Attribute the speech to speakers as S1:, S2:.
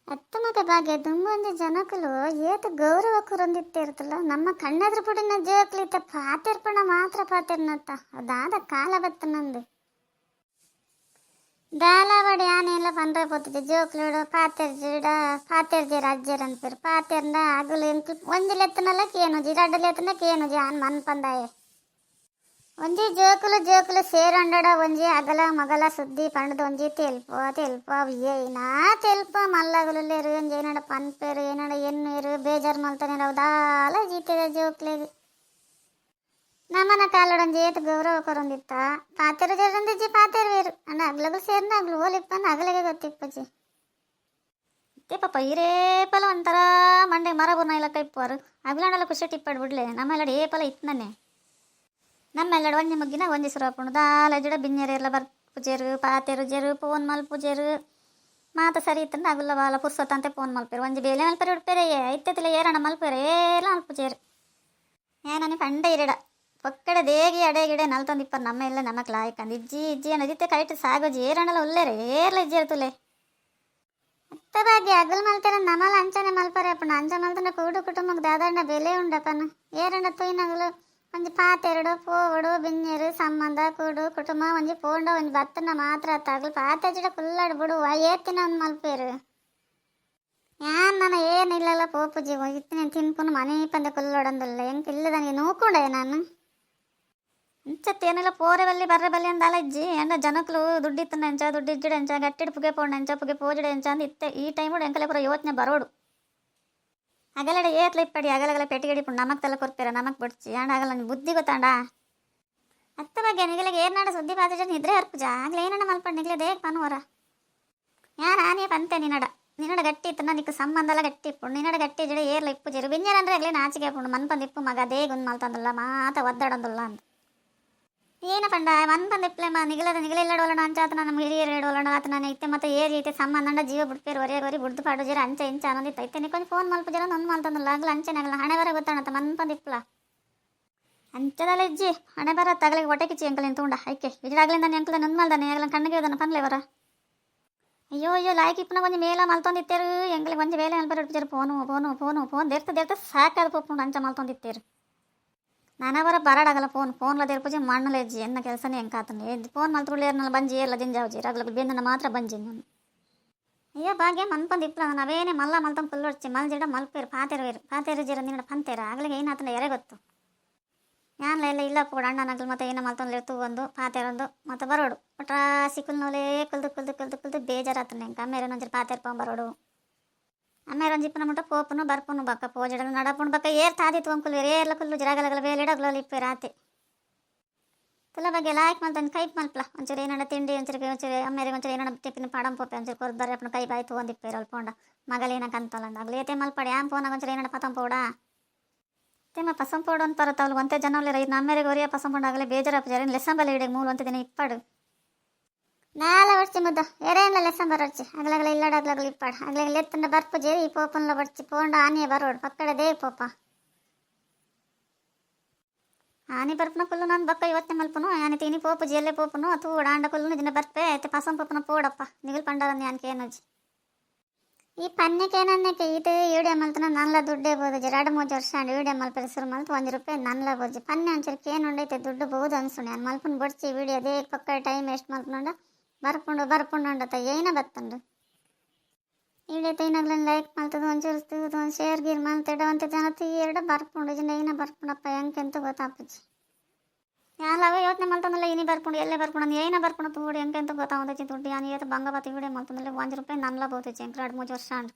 S1: ಅತ್ತಮಗೆ ಭಾಗ್ಯ ದುಮ್ಮೊಂದು ಜನಕಲು ಏತ ಗೌರವ ಕುರಂದಿತ್ತಿರ್ತಲ್ಲ ನಮ್ಮ ಕಣ್ಣೆದ್ರ ಪುಡಿನ ಜೋಕ್ಲಿತ ಪಾತೆರ್ಪಣ ಮಾತ್ರ ಪಾತೆರ್ನತ್ತ ಅದಾದ ಕಾಲ ಬತ್ತ ನಂದು ದಾಲವಾಡಿ ಆನೆ ಎಲ್ಲ ಪಂಡ್ರೆ ಪೋತಿದ್ದೆ ಜೋಕ್ಲಿಡು ಪಾತೆರ್ಜಿ ಅಜ್ಜರ್ ಅನ್ಪೇರು ಪಾತೆರ್ನ ಅಗಲು ಎಂಕ್ ಒಂದು ಲೆತ್ತನಲ್ಲ ಕೇನುಜಿ ಎರಡು ಲೆತ್ತನ ಕೇನುಜಿ ಆನ್ ಮನ್ ಪಂದಾಯೆ ಒಂಜಿ ಜೋಕುಲು ಸೇರಂಡಡ ಒಂಜಿ ಅಗಲ ಮಗಲ ಸುದ್ದಿ ಪಂಡದ ಒಂಜಿ ತೆಲ್ಪ ಏನ ತೆಲ್ಪ ಮಲ್ಲಗಲುಲ್ಲೇರು ಒಂಜಿ ಏನಡ ಪನ್ಪೇರು ಏನಡ ಎನ್ನೇರು ಬೇಜಾರು ಮಲ್ತಾನೆ ದಾಲ ಜೀತಿದ ಜೋಕ್ಲೆಗ್ ನಮ್ಮನ ಕಾಲಡೊಂಜಿ ಏತು ಗೌರವ ಕೊರೊಂದಿತ್ತ ಪಾತೆರು ಜರಂದಿಜ್ಜಿ ಪಾತೆರು ವೇರು ಅಂಡ ಅಗ್ಲಗಲು ಸೇರ್ನ ಅಗ್ಲು ಓಲಿಪ್ಪಂದ ಅಗಲಿಗೆ ಗೊತ್ತಿಪ್ಪಜಿ ಪಾಪ ಹಿರೇಪಲ ಒಂಥರ ಮಂಡೆ ಮರ ಬುರ್ನ ಇಲ್ಲ ಕೈಪ್ಪವರು ಅಗ್ಲಾಂಡಲ್ಲ ಖುಷಿ ಟಿಪ್ಪಡ್ ಬಿಡ್ಲೆ ನಮ್ಮೆಲ್ಲಡ ಏಪಲ ಇತ್ತನೇ ನಮ್ಮೆಲ್ಲಡ ಒಂಜಿ ಮುಗ್ಗಿನ ಒಂಜಿ ಸುರಪುಂಡು ದಾಲ ಜುಡ ಬಿನ್ನೆರೆಲ್ಲ ಬರ್ ಪೂಜೆರು ಪಾತೆರು ಜೆರು ಫೋನ್ ಮಲ್ ಪೂಜೆರು ಮಾತ ಸರಿ ಇತ್ತಂದ ಅಗುಲ್ಲ ಬಾಲ ಪುರ್ಸೊತ್ತಂತೆ ಫೋನ್ ಮಲ್ಪೇರು ಒಂಜಿ ಬೇಲೆ ಮಲ್ಪೇರು ಉಡ್ಪೇರೆ ಐತೆತ್ತಿಲ್ಲ ಏರಣ ಮಲ್ಪೇರು ಏಲ ಮಲ್ಪುಜೇರು ಏನನಿ ಪಂಡ ಇರಡ ಪಕ್ಕಡೆ ದೇಗಿ ಅಡೆಗಿಡೆ ನಲ್ತೊಂದಿಪ್ಪರು ನಮ್ಮ ಎಲ್ಲ ನಮಕ್ ಲಾಯ್ಕಂದು ಇಜ್ಜಿ ಅನ್ನೋದಿತ್ತೆ ಕೈಟ್ ಸಾಗೋಜಿ ಏರಣಲ್ಲ ಉಲ್ಲೇರೆ ಏರ್ಲ ಇಜ್ಜಿ ಇರ್ತುಲೆ ಅತ್ತ ಭಾಗ್ಯ ಅಗಲ್ ಮಲ್ತಾರ ನಮಲ ಅಂಚನೆ ಮಲ್ಪರೆ ಅಪ್ಪನ ಅಂಚ ಮಲ್ತನ ಕೂಡು ಕುಟುಂಬಕ್ಕೆ ದಾದಾಂಡ ಬೆಲೆ ಉಂಡಪ್ಪನ ಏರಂಡ ತುಯ್ನಗಲು ಒಂಜಿ ಪಾತೆರಡು ಪೋವಡು ಬಿನ್ನೆರು ಸಂಬಂಧ ಕೂಡು ಕುಟುಂಬ ಒಂಜಿ ಪೋಂಡ ಒಂಜಿ ಬತ್ತನ ಮಾತ್ರ ತಗಲು ಪಾತೆಜಿಡ ಕುಲ್ಲಾಡು ಬಿಡು ಏತ್ತಿನ ಒಂದು ಮಲ್ಪೇರು ಯಾನ್ ನಾನು ಏನಿಲ್ಲಲ್ಲ ಪೋಪುಜಿ ಇತ್ತಿನ ತಿನ್ಪುನು ಮನೆ ಪಂದ ಕುಲ್ಲೋಡಂದಿಲ್ಲ ಹೆಂಗೆ ಇಲ್ಲದನಿಗೆ ನೋಕೊಂಡೆ ನಾನು ಇಂಚತ್ತೇನಿಲ್ಲ ಪೋರೆ ಬಲ್ಲಿ ಬರ್ರೆ ಬಲ್ಲಿ ಅಂದ ಅಲಜ್ಜಿ ಎಂಡ ಜನಕ್ಲು ದುಡ್ಡಿತ್ತನ ಎಂಚ ದುಡ್ಡಿಜ್ಜಿಡ ಎಂಚ ಗಟ್ಟಿಡ್ ಪುಗೆ ಪೋಂಡ ಎಂಚ ಪುಗೆ ಪೋಜಿಡ ಎಂಚ ಅಂದ ಇತ್ತೆ ಈ ಟೈಮು ಎಂಕಲೆ ಪುರ ಯೋಚನೆ ಬರೋಡು ಅಗಲಡ ಏತ್ಲ ಇಪ್ಪಡಿ ಅಗಲಗಲ ಪೆಟ್ಟಿಗಡಿ ಪುಂಡು ನಮಕ್ ತಲೆ ಕೊರ್ಪೇರ ನಮಕ್ ಬಡ್ಚಿ ಅಂಡ ಆಗಲ್ಲ ಬುದ್ಧಿ ಗೊತ್ತಾಂಡ ಅತ್ತ ಬಗ್ಗೆ ನಿಗಲಿಗೆ ಏನಾಡ ಸುದ್ದಿ ಪಾತ್ರ ನಿದ್ರೆ ಹರ್ಪುಜ ಆಗ್ಲೇ ಏನಣ್ಣ ಮಲ್ಪಡ್ ನಿಗ್ಲೆ ದೇಗ ಪನ್ವರ ಯಾನ್ ಆನೆ ಪಂತೆ ನಿನ್ನಡ ಗಟ್ಟಿ ಇತ್ತು ನಿಕ್ಕ ಸಂಬಂಧ ಗಟ್ಟಿ ಇಪ್ಪುಂಡು ನಿನ್ನಡ ಗಟ್ಟಿ ಜಡ ಏರ್ಲ ಇಪ್ಪು ಜೇರು ಬಿಂಜರಂದ್ರೆ ಆಗ್ಲೇ ನಾಚಿಕೆ ಪುಂಡು ಮನ್ಪಂದಿಪ್ಪು ಮಗ ದೇಗ ಒಂದು ಮಲ್ತಂದಲ್ಲ ಮಾತ ಒದ್ದಾಡಂದಲ್ಲ ಅಂತ ಏನ ಪಂಡ ಮನ್ಪಂದಿಪ್ಲೆ ನಿಗಲಿಲ್ಲಡೋಲಣ ಅಂಚಾತನ ನಮ್ಮ ಹಿರಿಯರು ಹೇಳೋಲಣ ಆತ ನಾನು ಇತ್ತೆ ಮತ್ತೆ ಏರಿ ಐತೆ ಸಂಬಂಧ ಜೀವ ಬಿಡ್ಪೇರು ಹೊರಗೆ ಬುಡ್ದು ಪಾಡು ಜರ ಅಂಚೆ ಇಂಚ ಅನ್ನೋದಿತ್ತು ಐತೆ ನಿಕ್ಕೊಂದು ಫೋನ್ ಮಲ್ಪ ಜರ ಒಂದು ಮಲ್ತಂದಲ್ಲ ಆಗ್ಲ ಅಂಚೆನಾಗಲ್ಲ ಹಣೆ ಬರ ಗೊತ್ತಾಣತ್ತ ಮನ್ಪಂದಿಪ್ಲ ಅಂಚದಲ್ಲ ಇಜ್ಜಿ ಹಣೆ ಬರ ತಗಲಿಗೆ ಹೊಟ್ಟೆ ಕಿಚ್ಚಿ ಎಂಕಲಿನ ತೂಂಡ ಐಕೆ ಇಜಾಗ್ಲಿಂದ ಎಂಕಲ ನೊಂದು ಮಲ್ದಾನೆ ಆಗ್ಲ ಕಣ್ಣಿಗೆ ಹೋದನ ಪನ್ಲೆ ಬರ ಅಯ್ಯೋ ಲಾಯ್ಕ್ ಇಪ್ಪನ ಒಂಜಿ ಮೇಲ ಮಲ್ತೊಂದಿತ್ತೇರು ಎಂಕಲಿಗೆ ಒಂಜಿ ಬೇಲೆ ಮಲ್ಪರ ಇಡ್ತಿರು ಫೋನ್ ದೇರ್ತ ಸಾಕಾದ ಪೋಪುಂಡು ಅಂಚ ಮಲ್ತೊಂದಿತ್ತೇರು ನಾನವರ ಬರಾಡಾಗಲ್ಲ ಫೋನ್ಲ ದೇರ್ಪುಜಿ ಮಣ್ಣಲೆಜ್ಜಿ ಎನ್ನ ಕೆಲಸನೇ ಹೆಂಕಾತನೆ ಫೋನ್ ಮಲ್ತ್ರುಳ್ಳೇರ್ನಲ್ಲ ಬಂಜಿ ಎಲ್ಲ ಜಿಂಜಾವ್ಜಿ ರಗ್ಲ ಬೆಂದನ ಮಾತ್ರ ಬಂಜಿ ನಾನು ಅಯ್ಯೋ ಭಾಗ್ಯ ಮನ್ಪಂದು ಇಪ್ಪಲ ನಾವೇನೇ ಮಲ್ಲ ಮಲ್ತಂದು ಪುಲ್ಲೊಡ್ಚಿ ಮಲ್ಜಿಡ ಮಲ್ಪೇರು ಪಾತೆರು ಜೀರ ನಿನ್ನ ಪಂತೇರ ಆಗ್ಲಿಗೆ ಏನಾತನ ಎರೆ ಗೊತ್ತು ಯಾನ್ಲ ಎಲ್ಲ ಇಲ್ಲ ಪೂಡ ಅಣ್ಣನಗ್ಲು ಮತ್ತೆ ಏನೋ ಮಲ್ತೊಂದು ತೂ ಒಂದು ಪಾತೆರೊಂದು ಮತ್ತೆ ಬರೋಡು ಒಟ್ರಾಸಿ ಕುಲ್ನೋಲೆ ಕುಲ್ದು ಬೇಜಾರಾತನೆ ಹೆಂಗೆ ಅಮ್ಮೇರೆ ಒಂಜಿ ಪಾತೆರ್ ಬರೋಡು ಅಮ್ಮೇರ ಒಂಜಿ ಇಪ್ಪನ ಮುಟ್ಟ ಪೋಪುನು ಬರ್ಪುನು ಬಕ್ಕ ಪೋಜಡ ನಡಪುನು ಬಕ್ಕ ಏರ್ ತಾದಿತ್ತು ಒಂಕುಲು ಏರ್ಲ ಕುಲ್ಲು ಜರಗಲಗಲ ಬೇಲಿಡಗ್ಲಲ್ಲಿ ಇಪ್ಪೆ ರಾತೆ ತುಲ ಬಗ್ಗೆ ಲಾಯ್ಕ್ ಮಲ್ತಂದು ಕೈಪ್ ಮಲ್ಪಲ ಒಂಚೂರು ಏನಡ ತಿಂಡಿ ಒಂಚೂರು ಅಮ್ಮೇರಿಗೆ ಒಂಚೂರು ಏನಡ ಟಿಫಿನ್ ಪಡಂ ಪೋಪೆ ಒಂಚೂರು ಕೊರ್ದು ಬರ್ರಿ ಅಪ್ಪನ ಕೈ ಬಾಯ್ತು ಒಂದಿಪ್ಪೇರು ಅಲ್ಪೊಂಡ ಮಗಲೇನ ಕಂತಲ್ಲ ಆಗ್ಲೇತೆ ಮಲ್ಪಡೆ ಆಮ್ ಫೋನಾಗ ಒಂಚೂರು ಏನಡ ಪತಂ ಪೋಡ ತೇಮ ಪಸಂ ಪೋಡು ಅಂತ ಬರತ್ತವಳು ಒಂತೆ ಜನ ರೈತ ಅಮ್ಮೇರಿಗೆ ಒರಿಯ ಪಸಂ ಪೋಡ ಆಗಲೇ ಬೇಜಾರಪ್ಪ ಜರ ಲೆಸ್ಸಂಬಲ್ಲ ಇಡೆ ಮೂರು ಒಂತೆ ದಿನ ಇಪ್ಪಾಡು ನಾಲ ಬಡ್ಚಿ ಮುದ್ದ ಎರೆಲ್ಲ ಲೆಸ್ಸಂ ಬರಡ್ಚಿ ಅಗ್ಲಗಲ ಇಲ್ಲಡಗ್ಲಗಲ ಇಪ್ಪಾಡು ಅಗ್ಲಗ ಲೆತ್ತಂಡ ಬರ್ಪುಜೆ ಈ ಪೋಪನ್ಲ ಬಡ್ಚಿ ಪೋಂಡ ಆನೆ ಬರೋಡು ಪಕ್ಕಡೆ ದೇ ಪೋಪ ಆನೆ ಬರ್ಪನ ಕುಲ್ಲು ನಾನು ಬಕ್ಕ ಇವತ್ತೇ ಮಲ್ಪನು ಆನೆ ತೀನಿ ಪೋಪುಜಿ ಎಲ್ಲೇ ಪೋಪನು ತೂ ಡಾಂಡ ಕುಲ್ಲು ದಿನ ಬರ್ಪೆ ಐತೆ ಪಸಂ ಪೋಪನ ಪೋಡಪ್ಪ ನಿಗಲ್ ಪಂಡಾರನ್ನ ಯಾನ್ಕೆ ಏನಜ್ಜಿ ಈ ಪನ್ನೆಕೇನನ್ನೆಕೆ ಇದು ಈಡೆ ಮಲ್ತನ ನನ್ಲ ದುಡ್ಡೇ ಬೋದು ಜಿ 2-3 ವರ್ಷ ಅಂಡ್ ಈಡೆ ಮಲ್ಪರೆ ಸುರು ಮಲ್ತು ₹1 ನನ್ಲ ಬೋಜಿ ಪನ್ನೆ ಒಂಚೂರು ಏನು ಉಂಡೈತೆ ದುಡ್ಡು ಬೋದು ಅನ್ಸುಣೆ ನಾನು ಮಲ್ಪನ್ ಬಡ್ಚಿ ವಿಡಿಯೋ ಅದೇ ಪಕ್ಕ ಟೈಮ್ ಎಷ್ಟು ಮಲ್ಪುಂಡ ಬರ್ಪುಂಡು ಅಂಡತ ಏನ ಬತ್ತಂಡು ಈಡೆ ತೈನಗ್ಲನ್ನ ಲೈಕ್ ಮಲ್ತದ ಒಂಚೂರು ತೂದು ಒಂದು ಶೇರ್ ಗೀರ್ ಮಲ್ತಿಡ ಅಂತ ಜನ ತೀರಡ ಬರ್ಪುಂಡು ಜನ ಏನ ಬರ್ಪುಂಡಪ್ಪ ಹೆಂಗೆಂತ ಗೊತ್ತಾಪಚ್ಚಿ ಯಾಲವ ಯೋಚನೆ ಮಲ್ತಂದಲ್ಲ ಇನಿ ಬರ್ಪುಂಡು ಎಲ್ಲೇ ಬರ್ಪುಂಡು ಏನ ಬರ್ಪುಂಡು ತೂಡಿ ಹೆಂಗೆಂತ ಗೊತ್ತಾವದಚ್ಚಿ ದುಡ್ಡು ಯಾನು ಏತ ಬಂಗ ಬತ್ತಿ ವಿಡಿಯೋ ಮಲ್ತಂದಲ್ಲ ₹1 ನನ್ಲ ಬೋತಚ್ಚಿ 2-3 ವರ್ಷ ಅಂಡ್